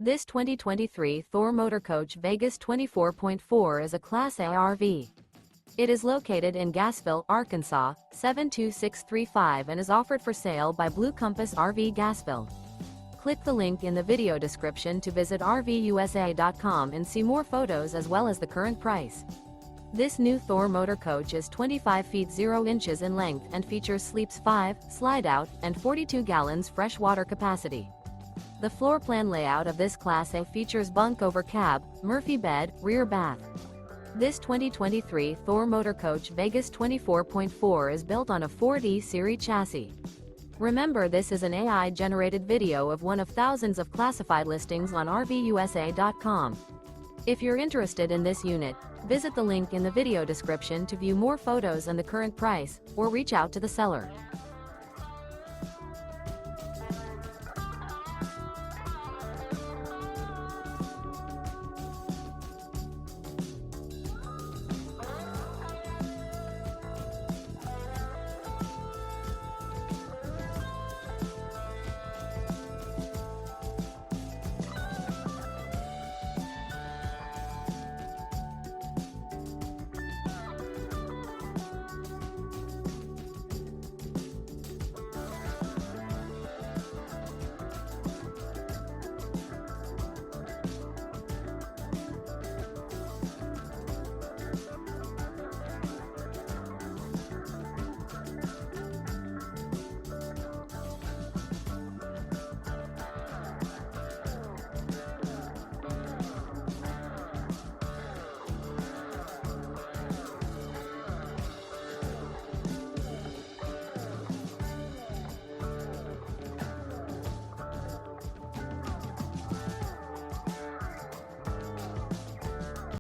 This 2023 Thor Motor Coach Vegas 24.4 is a Class A RV. It is located in Gassville, Arkansas, 72635 and is offered for sale by Blue Compass RV Gassville. Click the link in the video description to visit RVUSA.com and see more photos as well as the current price. This new Thor Motor Coach is 25 feet 0 inches in length and features sleeps 5, slide-out, and 42 gallons fresh water capacity. The floor plan layout of this Class A features bunk over cab, Murphy bed, rear bath. This 2023 Thor Motor Coach Vegas 24.4 is built on a Ford E-Serie chassis. Remember, this is an AI-generated video of one of thousands of classified listings on RVUSA.com. If you're interested in this unit, visit the link in the video description to view more photos and the current price, or reach out to the seller.